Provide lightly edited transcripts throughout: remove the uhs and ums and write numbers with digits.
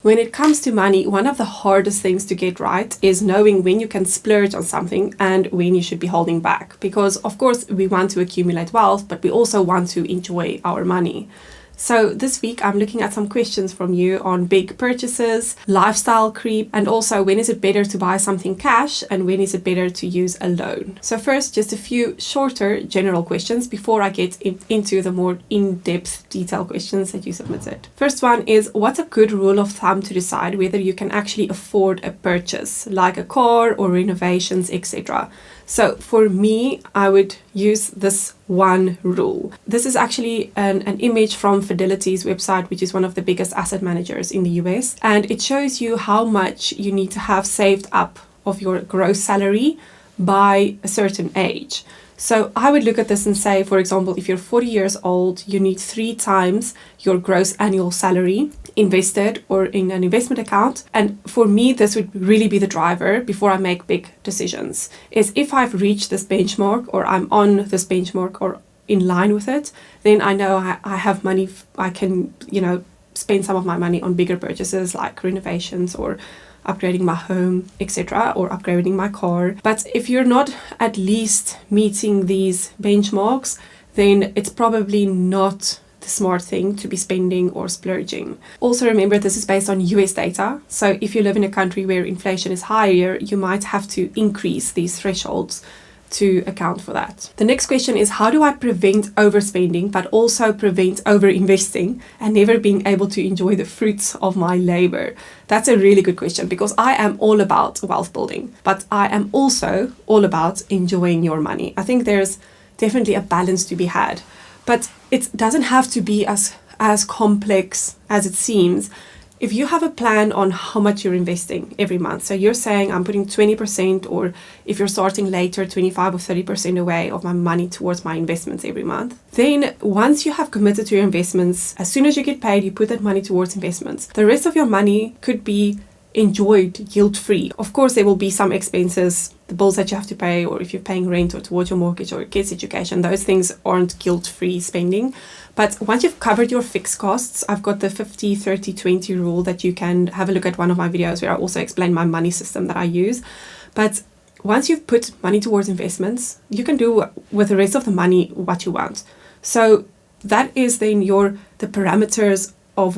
When it comes to money, one of the hardest things to get right is knowing when you can splurge on something and when you should be holding back. Because of course we want to accumulate wealth, but we also want to enjoy our money. So this week I'm looking at some questions from you on big purchases, lifestyle creep, and also when is it better to buy something cash and when is it better to use a loan. So first, just a few shorter general questions before I get into the more in-depth detailed questions that you submitted. First one is, what's a good rule of thumb to decide whether you can actually afford a purchase, like a car or renovations, etc.? So for me, I would use this one rule. This is actually an image from Fidelity's website, which is one of the biggest asset managers in the US. And it shows you how much you need to have saved up of your gross salary by a certain age. So I would look at this and say, for example, if you're 40 years old, you need 3 times your gross annual salary invested or in an investment account. And for me, this would really be the driver before I make big decisions, is if I've reached this benchmark or I'm on this benchmark or in line with it, then I know I have money. I can, spend some of my money on bigger purchases like renovations or upgrading my home, etc., or upgrading my car. But if you're not at least meeting these benchmarks, then it's probably not the smart thing to be spending or splurging. Also remember, this is based on US data. So if you live in a country where inflation is higher, you might have to increase these thresholds to account for that. The next question is, how do I prevent overspending but also prevent overinvesting and never being able to enjoy the fruits of my labor? That's a really good question, because I am all about wealth building, but I am also all about enjoying your money. I think there's definitely a balance to be had, but it doesn't have to be as complex as it seems. If you have a plan on how much you're investing every month, so you're saying I'm putting 20%, or if you're starting later, 25 or 30% away of my money towards my investments every month, then once you have committed to your investments, as soon as you get paid, you put that money towards investments. The rest of your money could be enjoyed guilt-free. Of course, there will be some expenses, the bills that you have to pay, or if you're paying rent or towards your mortgage or your kids' education, those things aren't guilt-free spending. But once you've covered your fixed costs, I've got the 50, 30, 20 rule that you can have a look at one of my videos where I also explain my money system that I use. But once you've put money towards investments, you can do with the rest of the money what you want. So that is then the parameters of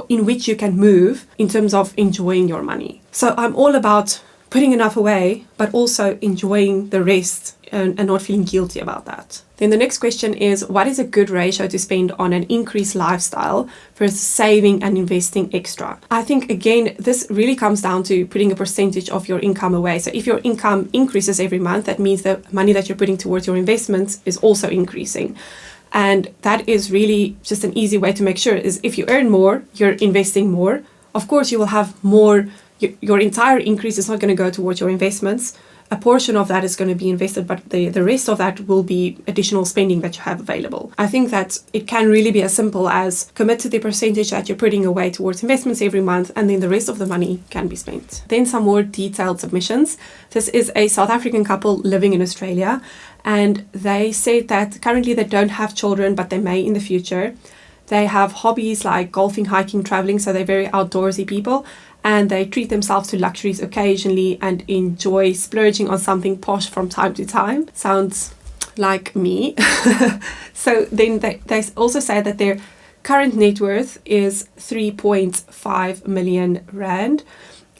in which you can move in terms of enjoying your money. So I'm all about putting enough away, but also enjoying the rest and not feeling guilty about that. Then the next question is, what is a good ratio to spend on an increased lifestyle versus saving and investing extra? I think, again, this really comes down to putting a percentage of your income away. So if your income increases every month, that means the money that you're putting towards your investments is also increasing. And that is really just an easy way to make sure is if you earn more, you're investing more. Of course, you will have more. Your entire increase is not going to go towards your investments. A portion of that is going to be invested, but the rest of that will be additional spending that you have available. I think that it can really be as simple as commit to the percentage that you're putting away towards investments every month, and then the rest of the money can be spent. Then some more detailed submissions. This is a South African couple living in Australia, and they said that currently they don't have children, but they may in the future. They have hobbies like golfing, hiking, traveling, so they're very outdoorsy people. And they treat themselves to luxuries occasionally and enjoy splurging on something posh from time to time. Sounds like me. So then they also say that their current net worth is 3.5 million rand,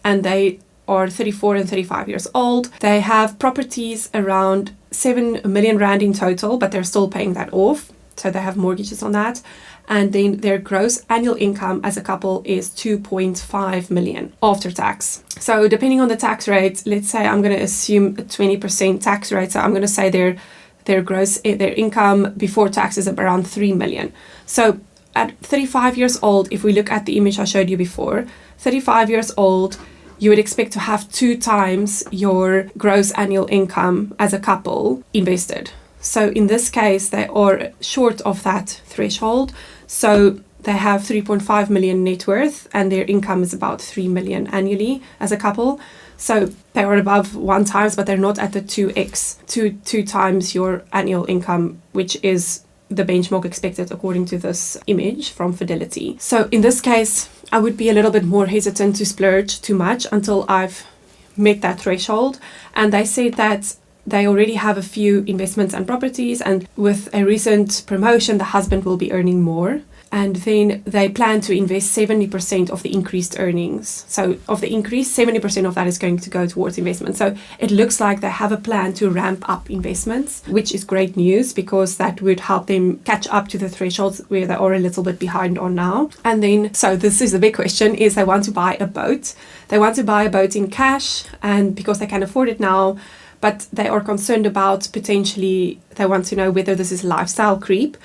and they are 34 and 35 years old. They have properties around 7 million rand in total, but they're still paying that off. So they have mortgages on that. And then their gross annual income as a couple is 2.5 million after tax. So depending on the tax rate, let's say I'm going to assume a 20% tax rate. So I'm going to say their income before tax is around 3 million. So at 35 years old, if we look at the image I showed you before, 35 years old, you would expect to have 2 times your gross annual income as a couple invested. So in this case, they are short of that threshold. So they have 3.5 million net worth and their income is about 3 million annually as a couple. So they are above 1 times, but they're not at the 2x, two times your annual income, which is the benchmark expected according to this image from Fidelity. So in this case, I would be a little bit more hesitant to splurge too much until I've met that threshold. And they said that they already have a few investments and properties, and with a recent promotion, the husband will be earning more. And then they plan to invest 70% of the increased earnings. So of the increase, 70% of that is going to go towards investment. So it looks like they have a plan to ramp up investments, which is great news because that would help them catch up to the thresholds where they are a little bit behind on now. And then, so this is the big question, is they want to buy a boat. They want to buy a boat in cash, and because they can afford it now, but they are concerned about potentially, they want to know whether this is lifestyle creep.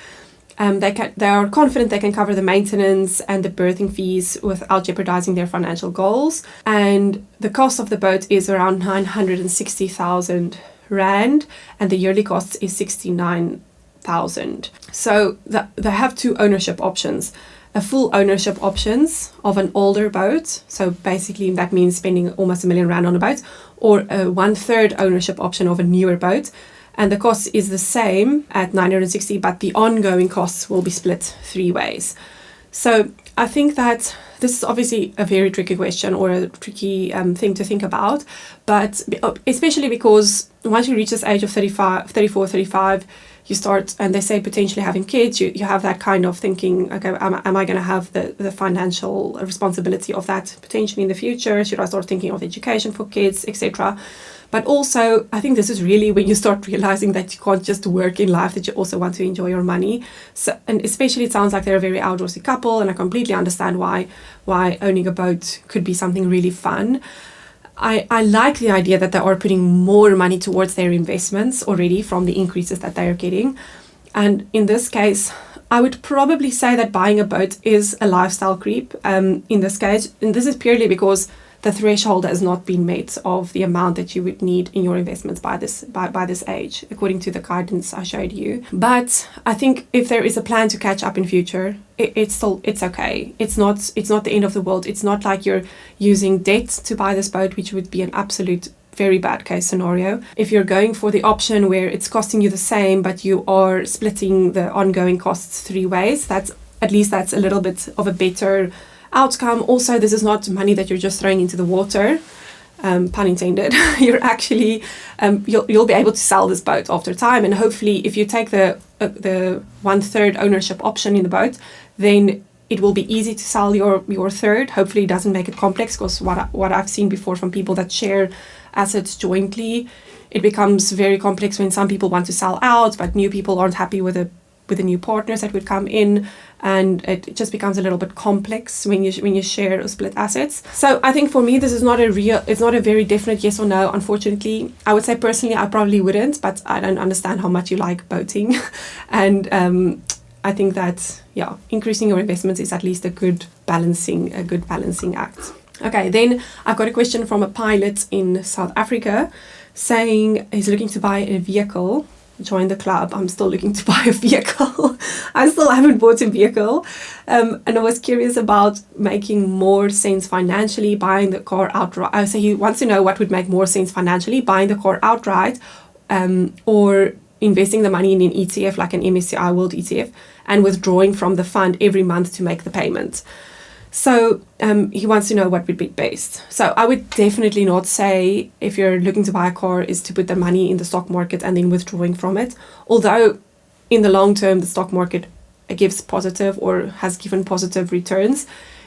They are confident they can cover the maintenance and the berthing fees without jeopardizing their financial goals. And the cost of the boat is around 960,000 Rand, and the yearly cost is 69,000. So they have two ownership options. A full ownership options of an older boat, so basically that means spending almost R1 million on a boat, or a 1/3 ownership option of a newer boat. And the cost is the same at 960, but the ongoing costs will be split 3 ways. So I think that this is obviously a very tricky question, or a tricky thing to think about, but especially because once you reach this age of 34, 35, you start, and they say potentially having kids, you have that kind of thinking, okay, am I going to have the financial responsibility of that potentially in the future? Should I start thinking of education for kids, etc.? But also, I think this is really when you start realizing that you can't just work in life, that you also want to enjoy your money. So, and especially it sounds like they're a very outdoorsy couple, and I completely understand why owning a boat could be something really fun. I like the idea that they are putting more money towards their investments already from the increases that they are getting. And in this case, I would probably say that buying a boat is a lifestyle creep in this case. And this is purely because the threshold has not been met of the amount that you would need in your investments by this age, according to the guidance I showed you. But I think if there is a plan to catch up in future, it's okay. It's not the end of the world. It's not like you're using debt to buy this boat, which would be an absolute very bad case scenario. If you're going for the option where it's costing you the same, but you are splitting the ongoing costs 3 ways, that's a little bit of a better outcome. Also, this is not money that you're just throwing into the water, pun intended. You're actually you'll be able to sell this boat after time, and hopefully if you take the 1/3 ownership option in the boat, then it will be easy to sell your third. Hopefully it doesn't make it complex, because what I've seen before from people that share assets jointly, it becomes very complex when some people want to sell out, but new people aren't happy with the new partners that would come in, and it just becomes a little bit complex when you share or split assets. So I think for me this is it's not a very definite yes or no, unfortunately. I would say personally I probably wouldn't, but I don't understand how much you like boating. And I think that increasing your investments is at least a good balancing act. Okay, then I've got a question from a pilot in South Africa saying he's looking to buy a vehicle. Join the club. I'm still looking to buy a vehicle. I still haven't bought a vehicle. And I was curious about making more sense financially, buying the car outright. So he wants to know what would make more sense financially, buying the car outright, or investing the money in an ETF like an MSCI World ETF and withdrawing from the fund every month to make the payment. So he wants to know what would be best. So I would definitely not say if you're looking to buy a car is to put the money in the stock market and then withdrawing from it. Although in the long term, the stock market gives positive or has given positive returns.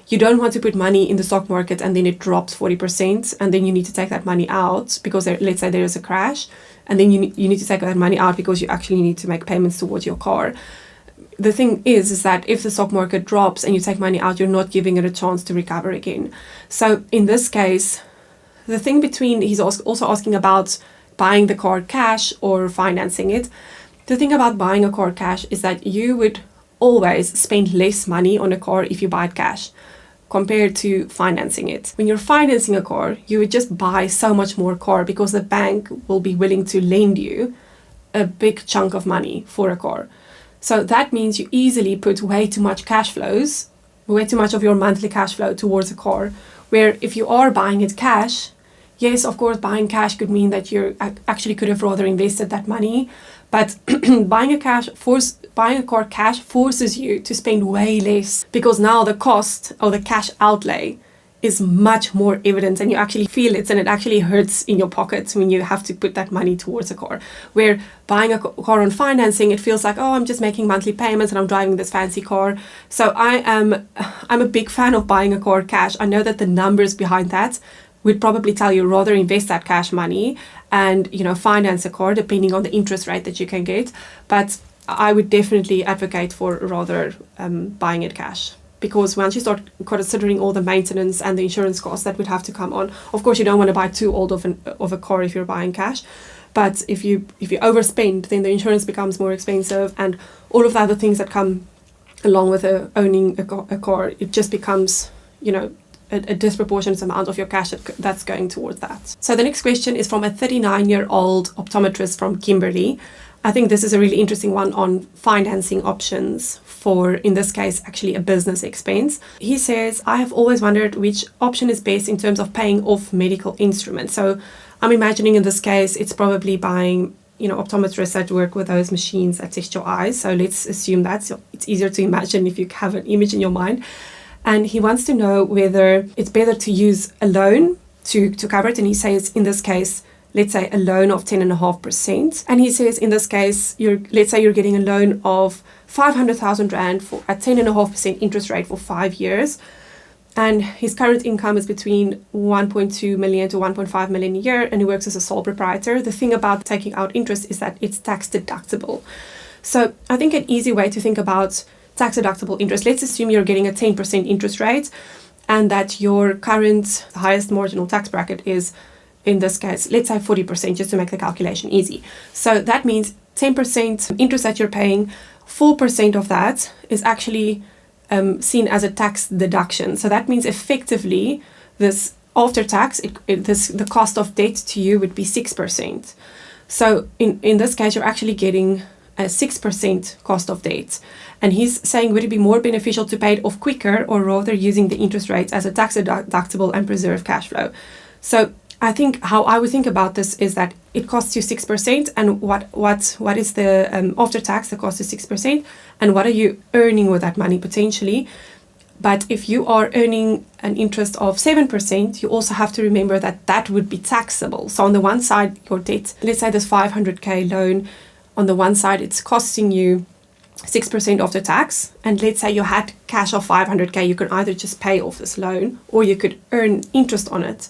You don't want to put money in the stock market and then it drops 40% and then you need to take that money out because let's say there is a crash, and then you need to take that money out because you actually need to make payments towards your car. The thing is that if the stock market drops and you take money out, you're not giving it a chance to recover again. So in this case, the thing between, he's also asking about buying the car cash or financing it. The thing about buying a car cash is that you would always spend less money on a car if you buy it cash compared to financing it. When you're financing a car, you would just buy so much more car because the bank will be willing to lend you a big chunk of money for a car. So that means you easily put way too much of your monthly cash flow towards a car, where if you are buying it cash, yes, of course, buying cash could mean that you actually could have rather invested that money, But buying a car cash forces you to spend way less, because now the cost or the cash outlay is much more evident, and you actually feel it, and it actually hurts in your pockets when you have to put that money towards a car. Where buying a car on financing, it feels like, oh, I'm just making monthly payments and I'm driving this fancy car. So I'm a big fan of buying a car cash. I know that the numbers behind that would probably tell you rather invest that cash money and, you know, finance a car depending on the interest rate that you can get. But I would definitely advocate for rather buying it cash. Because once you start considering all the maintenance and the insurance costs that would have to come on, of course you don't want to buy too old of a car if you're buying cash. But if you overspend, then the insurance becomes more expensive, and all of the other things that come along with owning a car, it just becomes, you know, a disproportionate amount of your cash that's going towards that. So the next question is from a 39-year-old optometrist from Kimberley. I think this is a really interesting one on financing options for, in this case, actually a business expense. He says, I have always wondered which option is best in terms of paying off medical instruments. So I'm imagining in this case, it's probably buying, you know, optometrists that work with those machines that test your eyes. So let's assume that. So it's easier to imagine if you have an image in your mind. And he wants to know whether it's better to use a loan to cover it. And he says, in this case, let's say a loan of 10.5%. And he says, in this case, let's say you're getting a loan of 500,000 Rand at 10.5% interest rate for 5 years. And his current income is between 1.2 million to 1.5 million a year, and he works as a sole proprietor. The thing about taking out interest is that it's tax deductible. So I think an easy way to think about tax deductible interest, let's assume you're getting a 10% interest rate and that your current highest marginal tax bracket is, in this case, let's say 40%, just to make the calculation easy. So that means 10% interest that you're paying, 4% of that is actually seen as a tax deduction. So that means effectively this after tax, the cost of debt to you would be 6%. So in this case, you're actually getting a 6% cost of debt. And he's saying, would it be more beneficial to pay it off quicker or rather using the interest rates as a tax deductible and preserve cash flow? So I think how I would think about this is that it costs you 6%, and what is the after tax, the cost is 6%, and what are you earning with that money potentially? But if you are earning an interest of 7%, you also have to remember that that would be taxable. So on the one side, your debt, let's say this 500k loan, on the one side it's costing you 6% after tax, and let's say you had cash of 500k, you could either just pay off this loan or you could earn interest on it.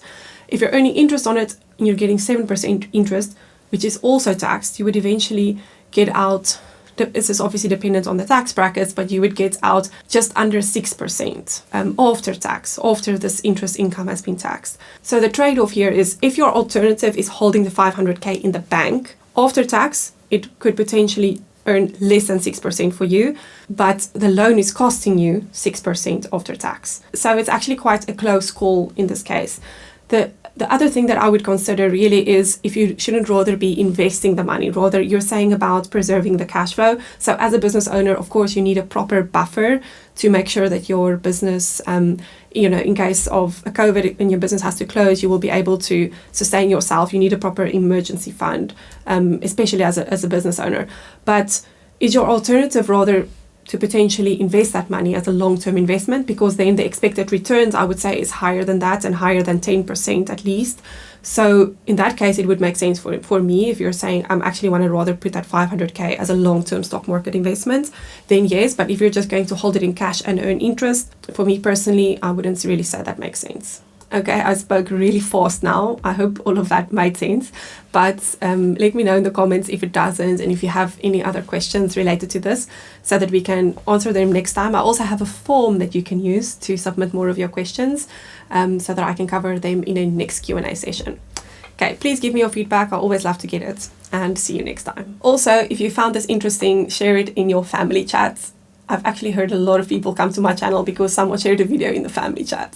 If you're earning interest on it and you're getting 7% interest, which is also taxed, you would eventually get out, this is obviously dependent on the tax brackets, but you would get out just under 6% after tax, after this interest income has been taxed. So the trade-off here is, if your alternative is holding the 500k in the bank, after tax, it could potentially earn less than 6% for you, but the loan is costing you 6% after tax. So it's actually quite a close call in this case. The other thing that I would consider really is if you shouldn't rather be investing the money, rather you're saying about preserving the cash flow. So as a business owner, of course, you need a proper buffer to make sure that your business, in case of a COVID and your business has to close, you will be able to sustain yourself. You need a proper emergency fund, especially as a business owner. But is your alternative rather to potentially invest that money as a long-term investment, because then the expected returns, I would say, is higher than that and higher than 10% at least. So in that case, it would make sense for me, if you're saying I'm actually want to rather put that 500k as a long-term stock market investment, then yes. But if you're just going to hold it in cash and earn interest, for me personally, I wouldn't really say that makes sense. Okay, I spoke really fast now. I hope all of that made sense. But let me know in the comments if it doesn't, and if you have any other questions related to this, so that we can answer them next time. I also have a form that you can use to submit more of your questions, so that I can cover them in a next Q&A session. Okay, please give me your feedback. I always love to get it, and see you next time. Also, if you found this interesting, share it in your family chats. I've actually heard a lot of people come to my channel because someone shared a video in the family chat.